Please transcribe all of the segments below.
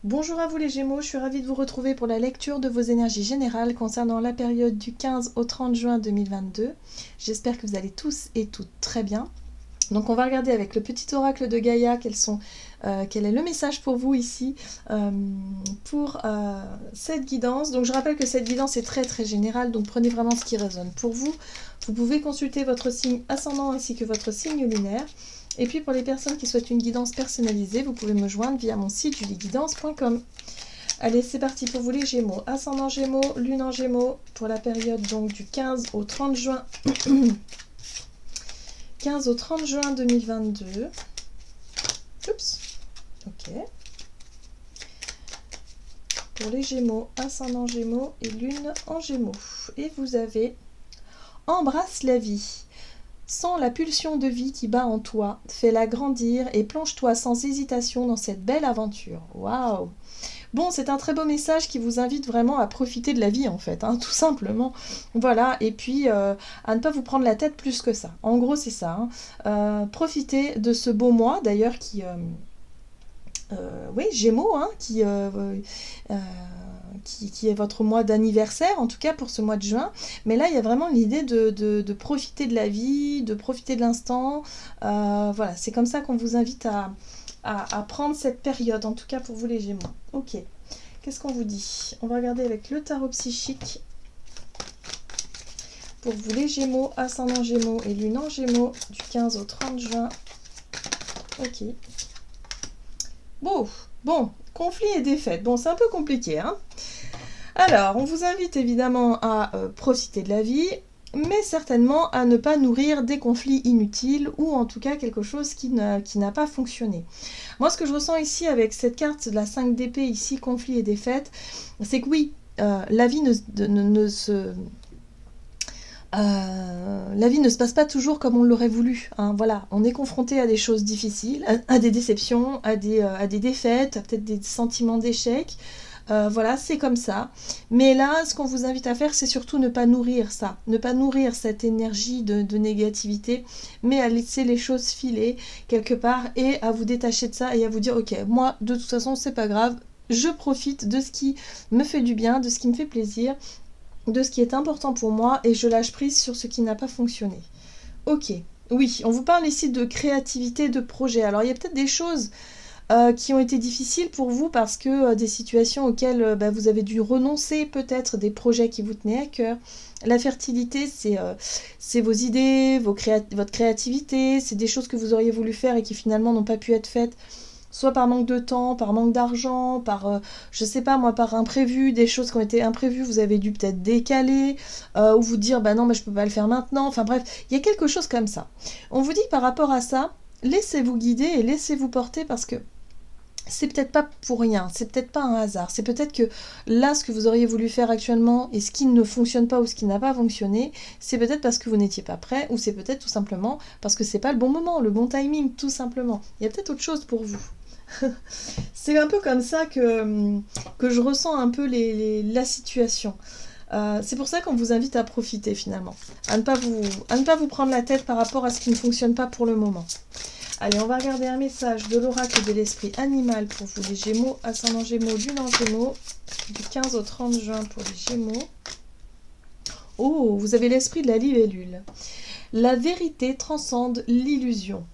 Bonjour à vous les Gémeaux, je suis ravie de vous retrouver pour la lecture de vos énergies générales concernant la période du 15 au 30 juin 2022. J'espère que vous allez tous et toutes très bien. Donc on va regarder avec le petit oracle de Gaïa quel est le message pour vous ici pour cette guidance. Donc je rappelle que cette guidance est très très générale, donc prenez vraiment ce qui résonne pour vous. Vous pouvez consulter votre signe ascendant ainsi que votre signe lunaire. Et puis pour les personnes qui souhaitent une guidance personnalisée, vous pouvez me joindre via mon site julieguidance.com. Allez, c'est parti pour vous les Gémeaux. Ascendant Gémeaux, Lune en Gémeaux, pour la période donc du 15 au 30 juin. 15 au 30 juin 2022. Oups. Ok. Pour les Gémeaux, Ascendant Gémeaux et Lune en Gémeaux. Et vous avez Embrasse la vie. Sens la pulsion de vie qui bat en toi, fais-la grandir et plonge-toi sans hésitation dans cette belle aventure. Waouh! Bon, c'est un très beau message qui vous invite vraiment à profiter de la vie en fait, hein, tout simplement. Voilà, et puis à ne pas vous prendre la tête plus que ça. En gros, c'est ça. Profitez de ce beau mois d'ailleurs oui, Gémeaux, hein, qui est votre mois d'anniversaire, en tout cas pour ce mois de juin. Mais là, il y a vraiment l'idée de profiter de la vie, de profiter de l'instant. Voilà, c'est comme ça qu'on vous invite à prendre cette période, en tout cas pour vous les Gémeaux. Ok, qu'est-ce qu'on vous dit? On va regarder avec le tarot psychique. Pour vous les Gémeaux, Ascendant Gémeaux et Lune en Gémeaux, du 15 au 30 juin. Ok. Bon, conflit et défaite. Bon, c'est un peu compliqué, hein. Alors, on vous invite évidemment à profiter de la vie, mais certainement à ne pas nourrir des conflits inutiles ou en tout cas quelque chose qui n'a pas fonctionné. Moi, ce que je ressens ici avec cette carte de la 5 d'épée, ici, conflit et défaite, c'est que oui, la vie la vie ne se passe pas toujours comme on l'aurait voulu. Hein, voilà, on est confronté à des choses difficiles, à des déceptions, à des défaites, à peut-être des sentiments d'échec. Voilà, c'est comme ça. Mais là, ce qu'on vous invite à faire, c'est surtout ne pas nourrir ça, ne pas nourrir cette énergie de négativité, mais à laisser les choses filer quelque part et à vous détacher de ça et à vous dire, ok, moi, de toute façon, c'est pas grave, je profite de ce qui me fait du bien, de ce qui me fait plaisir, de ce qui est important pour moi et je lâche prise sur ce qui n'a pas fonctionné. Ok, oui, on vous parle ici de créativité, de projet. Alors il y a peut-être des choses qui ont été difficiles pour vous parce que des situations auxquelles vous avez dû renoncer, peut-être des projets qui vous tenaient à cœur. La fertilité, c'est vos idées, votre créativité, c'est des choses que vous auriez voulu faire et qui finalement n'ont pas pu être faites soit par manque de temps, par manque d'argent, je sais pas moi, par imprévu, des choses qui ont été imprévues, vous avez dû peut-être décaler, ou vous dire, bah non, mais je peux pas le faire maintenant, enfin bref, il y a quelque chose comme ça. On vous dit que par rapport à ça, laissez-vous guider et laissez-vous porter parce que c'est peut-être pas pour rien, c'est peut-être pas un hasard, c'est peut-être que là, ce que vous auriez voulu faire actuellement et ce qui ne fonctionne pas ou ce qui n'a pas fonctionné, c'est peut-être parce que vous n'étiez pas prêt ou c'est peut-être tout simplement parce que c'est pas le bon moment, le bon timing, tout simplement. Il y a peut-être autre chose pour vous. C'est un peu comme ça que je ressens un peu la situation. C'est pour ça qu'on vous invite à profiter finalement, à ne pas vous prendre la tête par rapport à ce qui ne fonctionne pas pour le moment. Allez, on va regarder un message de l'oracle de l'esprit animal pour vous les Gémeaux, Ascendant Gémeaux, Lune en Gémeaux, du 15 au 30 juin pour les Gémeaux. Oh, vous avez l'esprit de la libellule. La vérité transcende l'illusion.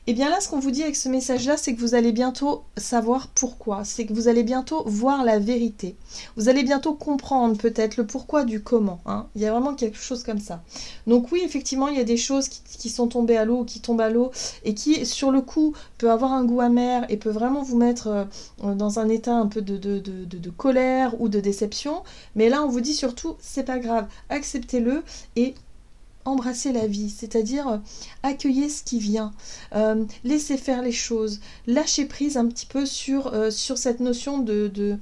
Et bien là, ce qu'on vous dit avec ce message-là, c'est que vous allez bientôt savoir pourquoi. C'est que vous allez bientôt voir la vérité. Vous allez bientôt comprendre peut-être le pourquoi du comment. Hein. Il y a vraiment quelque chose comme ça. Donc oui, effectivement, il y a des choses qui sont tombées à l'eau, qui tombent à l'eau, et qui, sur le coup, peut avoir un goût amer et peut vraiment vous mettre dans un état un peu de colère ou de déception. Mais là, on vous dit surtout, c'est pas grave, acceptez-le et embrasser la vie, c'est-à-dire accueillir ce qui vient, laisser faire les choses, lâcher prise un petit peu sur cette notion de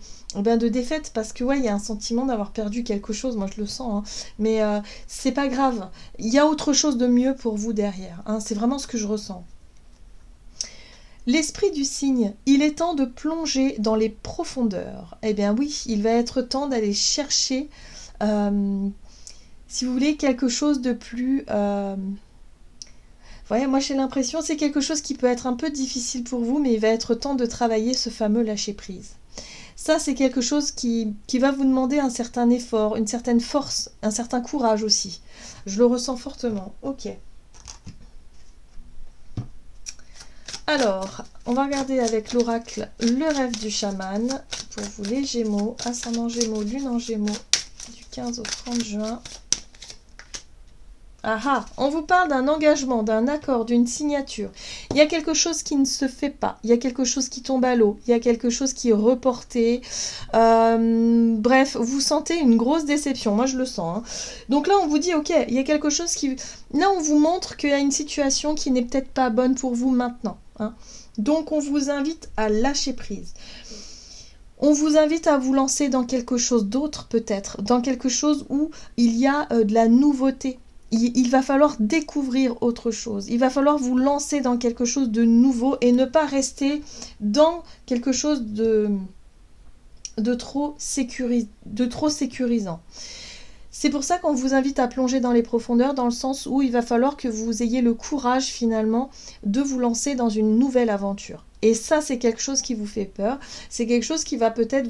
défaite, parce que ouais, il y a un sentiment d'avoir perdu quelque chose, moi je le sens, hein, mais c'est pas grave, il y a autre chose de mieux pour vous derrière, hein, c'est vraiment ce que je ressens. L'esprit du signe, il est temps de plonger dans les profondeurs. Eh bien oui, il va être temps d'aller chercher si vous voulez, quelque chose de plus voyez, moi j'ai l'impression, c'est quelque chose qui peut être un peu difficile pour vous, mais il va être temps de travailler ce fameux lâcher-prise. Ça, c'est quelque chose qui va vous demander un certain effort, une certaine force, un certain courage aussi. Je le ressens fortement. Ok. Alors, on va regarder avec l'oracle le rêve du chaman pour vous les Gémeaux, ascendant Gémeaux, lune en Gémeaux, du 15 au 30 juin. Ah ah, on vous parle d'un engagement, d'un accord, d'une signature. Il y a quelque chose qui ne se fait pas, il y a quelque chose qui tombe à l'eau, il y a quelque chose qui est reporté. Bref, vous sentez une grosse déception, moi je le sens. Hein. Donc là, on vous dit, ok, il y a quelque chose qui... Là, on vous montre qu'il y a une situation qui n'est peut-être pas bonne pour vous maintenant. Hein. Donc, on vous invite à lâcher prise. On vous invite à vous lancer dans quelque chose d'autre peut-être, dans quelque chose où il y a de la nouveauté. Il va falloir découvrir autre chose. Il va falloir vous lancer dans quelque chose de nouveau et ne pas rester dans quelque chose de trop sécurisant. C'est pour ça qu'on vous invite à plonger dans les profondeurs, dans le sens où il va falloir que vous ayez le courage finalement de vous lancer dans une nouvelle aventure. Et ça, c'est quelque chose qui vous fait peur. C'est quelque chose qui va peut-être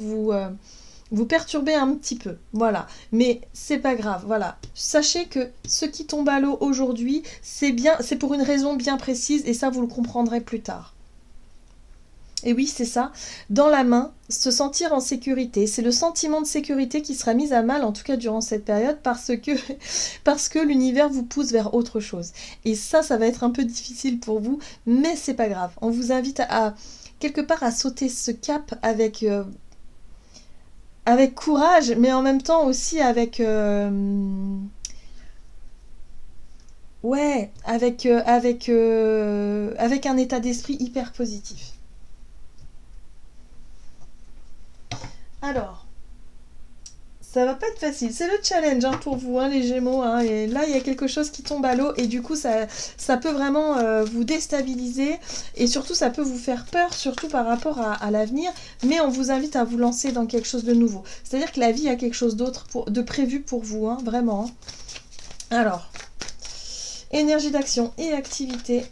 vous perturbez un petit peu, voilà, mais c'est pas grave, voilà. Sachez que ce qui tombe à l'eau aujourd'hui, c'est pour une raison bien précise et ça vous le comprendrez plus tard. Et oui, c'est ça, dans la main, se sentir en sécurité, c'est le sentiment de sécurité qui sera mis à mal, en tout cas durant cette période, parce que l'univers vous pousse vers autre chose. Et ça va être un peu difficile pour vous, mais c'est pas grave. On vous invite à quelque part à sauter ce cap avec courage, mais en même temps aussi avec un état d'esprit hyper positif. Alors, ça va pas être facile, c'est le challenge hein, pour vous, hein, les Gémeaux, hein, et là il y a quelque chose qui tombe à l'eau et du coup ça peut vraiment vous déstabiliser et surtout ça peut vous faire peur, surtout par rapport à l'avenir, mais on vous invite à vous lancer dans quelque chose de nouveau. C'est-à-dire que la vie a quelque chose d'autre de prévu pour vous, hein, vraiment. Alors, énergie d'action et activité.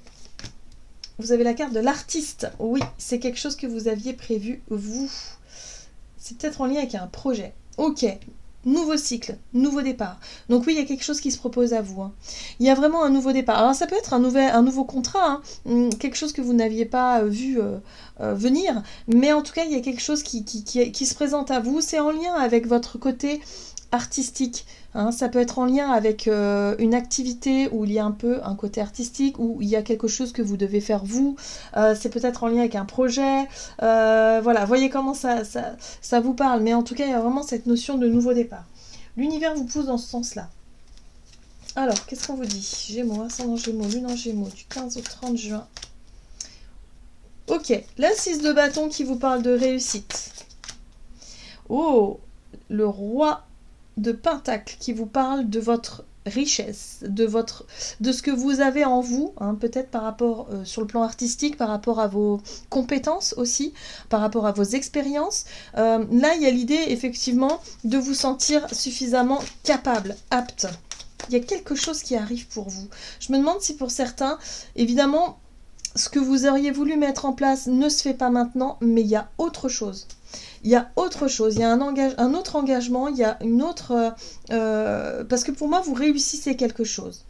Vous avez la carte de l'artiste. Oui, c'est quelque chose que vous aviez prévu, vous. C'est peut-être en lien avec un projet. Ok, nouveau cycle, nouveau départ. Donc oui, il y a quelque chose qui se propose à vous. Hein. Il y a vraiment un nouveau départ. Alors ça peut être un nouveau contrat, hein, quelque chose que vous n'aviez pas vu venir, mais en tout cas, il y a quelque chose qui se présente à vous. C'est en lien avec votre côté artistique. Hein. Ça peut être en lien avec une activité où il y a un peu un côté artistique, où il y a quelque chose que vous devez faire vous. C'est peut-être en lien avec un projet. Voilà, voyez comment ça vous parle. Mais en tout cas, il y a vraiment cette notion de nouveau départ. L'univers vous pousse dans ce sens-là. Alors, qu'est-ce qu'on vous dit? Gémeaux, ascendant Gémeaux, lune en Gémeaux, du 15 au 30 juin. Ok, la 6 de bâton qui vous parle de réussite. Oh, le roi de Pentacle qui vous parle de votre richesse, de ce que vous avez en vous, hein, peut-être par rapport sur le plan artistique, par rapport à vos compétences aussi, par rapport à vos expériences. Là, il y a l'idée effectivement de vous sentir suffisamment capable, apte. Il y a quelque chose qui arrive pour vous. Je me demande si pour certains, évidemment, ce que vous auriez voulu mettre en place ne se fait pas maintenant, mais il y a autre chose. Il y a autre chose, il y a un autre engagement, il y a une autre... parce que pour moi, vous réussissez quelque chose.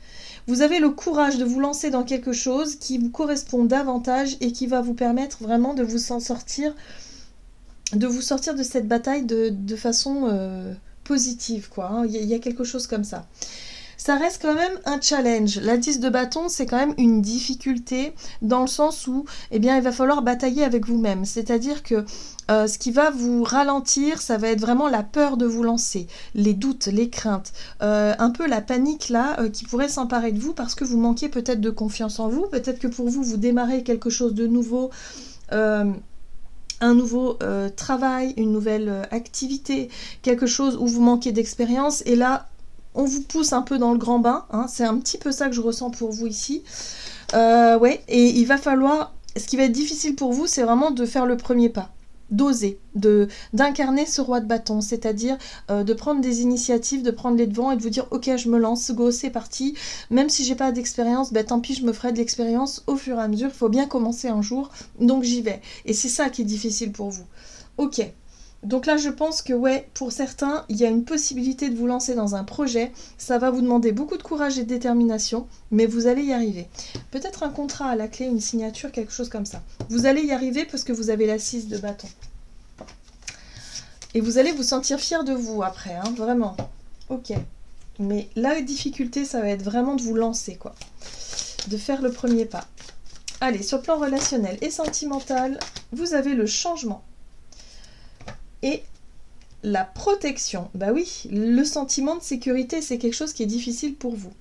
Vous avez le courage de vous lancer dans quelque chose qui vous correspond davantage et qui va vous permettre vraiment de vous sortir de cette bataille de façon positive, quoi. Hein. Il y a quelque chose comme ça. Ça reste quand même un challenge. La 10 de bâton, c'est quand même une difficulté dans le sens où, eh bien, il va falloir batailler avec vous-même. C'est-à-dire que ce qui va vous ralentir, ça va être vraiment la peur de vous lancer, les doutes, les craintes, un peu la panique là qui pourrait s'emparer de vous parce que vous manquez peut-être de confiance en vous, peut-être que pour vous, vous démarrez quelque chose de nouveau. Un nouveau travail, une nouvelle activité, quelque chose où vous manquez d'expérience et là on vous pousse un peu dans le grand bain, hein, c'est un petit peu ça que je ressens pour vous ici. Ouais, et il va falloir, ce qui va être difficile pour vous, c'est vraiment de faire le premier pas, d'oser, d'incarner ce roi de bâton, c'est-à-dire de prendre des initiatives, de prendre les devants et de vous dire ok, je me lance, go, c'est parti, même si j'ai pas d'expérience, ben tant pis, je me ferai de l'expérience au fur et à mesure, il faut bien commencer un jour, donc j'y vais. Et c'est ça qui est difficile pour vous. Ok. Donc là, je pense que ouais, pour certains, il y a une possibilité de vous lancer dans un projet. Ça va vous demander beaucoup de courage et de détermination, mais vous allez y arriver. Peut-être un contrat à la clé, une signature, quelque chose comme ça. Vous allez y arriver parce que vous avez la 6 de bâton. Et vous allez vous sentir fier de vous après, hein, vraiment. Ok. Mais la difficulté, ça va être vraiment de vous lancer, quoi. De faire le premier pas. Allez, sur le plan relationnel et sentimental, vous avez le changement. Et la protection, bah oui, le sentiment de sécurité, c'est quelque chose qui est difficile pour vous.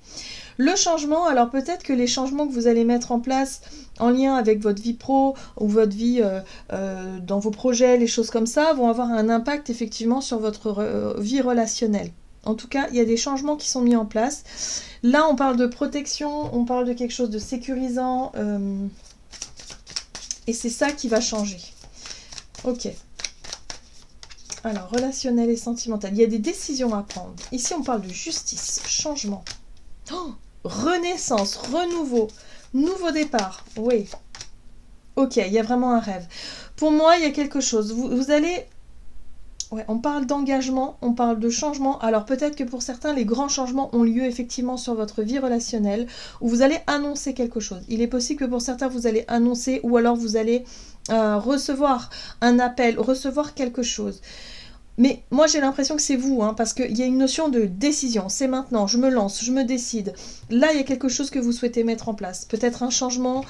Le changement, alors peut-être que les changements que vous allez mettre en place en lien avec votre vie pro ou votre vie dans vos projets, les choses comme ça, vont avoir un impact effectivement sur votre vie relationnelle. En tout cas, il y a des changements qui sont mis en place. Là, on parle de protection, on parle de quelque chose de sécurisant, et c'est ça qui va changer. Ok. Alors, relationnel et sentimental. Il y a des décisions à prendre. Ici, on parle de justice, changement. Oh, renaissance, renouveau, nouveau départ. Oui. Ok, il y a vraiment un rêve. Pour moi, il y a quelque chose. Vous allez... Ouais, on parle d'engagement, on parle de changement. Alors peut-être que pour certains, les grands changements ont lieu effectivement sur votre vie relationnelle, où vous allez annoncer quelque chose. Il est possible que pour certains, vous allez annoncer, ou alors vous allez recevoir un appel, recevoir quelque chose. Mais moi j'ai l'impression que c'est vous, hein, parce qu'il y a une notion de décision. C'est maintenant, je me lance, je me décide. Là, il y a quelque chose que vous souhaitez mettre en place. Peut-être un changement,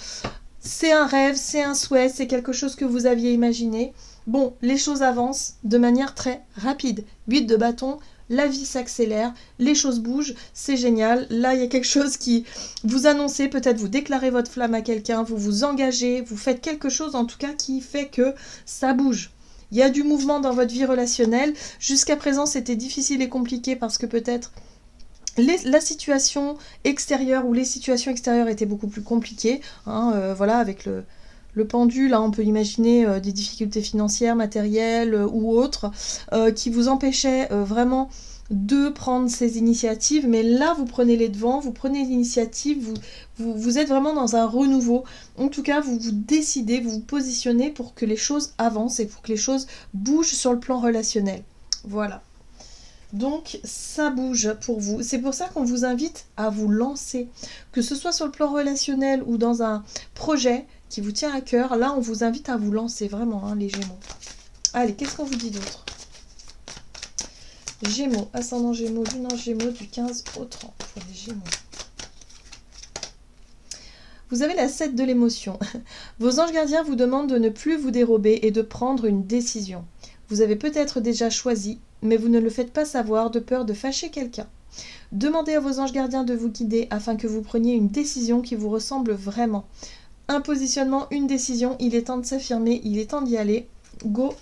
c'est un rêve, c'est un souhait, c'est quelque chose que vous aviez imaginé. Bon, les choses avancent de manière très rapide. 8 de bâton, la vie s'accélère, les choses bougent, c'est génial. Là, il y a quelque chose qui vous annoncez, peut-être vous déclarez votre flamme à quelqu'un, vous vous engagez, vous faites quelque chose en tout cas qui fait que ça bouge. Il y a du mouvement dans votre vie relationnelle. Jusqu'à présent, c'était difficile et compliqué parce que peut-être la situation extérieure ou les situations extérieures étaient beaucoup plus compliquées. Hein, voilà, avec le pendu, là, on peut imaginer des difficultés financières, matérielles ou autres qui vous empêchaient vraiment de prendre ces initiatives. Mais là, vous prenez les devants, vous prenez l'initiative, vous êtes vraiment dans un renouveau. En tout cas, vous vous décidez, vous vous positionnez pour que les choses avancent et pour que les choses bougent sur le plan relationnel. Voilà. Donc, ça bouge pour vous. C'est pour ça qu'on vous invite à vous lancer. Que ce soit sur le plan relationnel ou dans un projet qui vous tient à cœur, là, on vous invite à vous lancer vraiment, hein, les Gémeaux. Allez, qu'est-ce qu'on vous dit d'autre? Gémeaux, ascendant Gémeaux, lune en Gémeaux, du 15 au 30 pour les Gémeaux. Vous avez la 7 de l'émotion. Vos anges gardiens vous demandent de ne plus vous dérober et de prendre une décision. Vous avez peut-être déjà choisi, mais vous ne le faites pas savoir de peur de fâcher quelqu'un. Demandez à vos anges gardiens de vous guider afin que vous preniez une décision qui vous ressemble vraiment. Un positionnement, une décision, il est temps de s'affirmer, il est temps d'y aller. Go!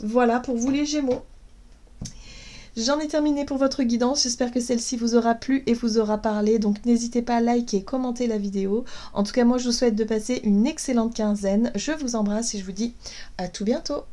Voilà pour vous les Gémeaux. J'en ai terminé pour votre guidance, j'espère que celle-ci vous aura plu et vous aura parlé, donc n'hésitez pas à liker et commenter la vidéo. En tout cas, moi je vous souhaite de passer une excellente quinzaine, je vous embrasse et je vous dis à tout bientôt.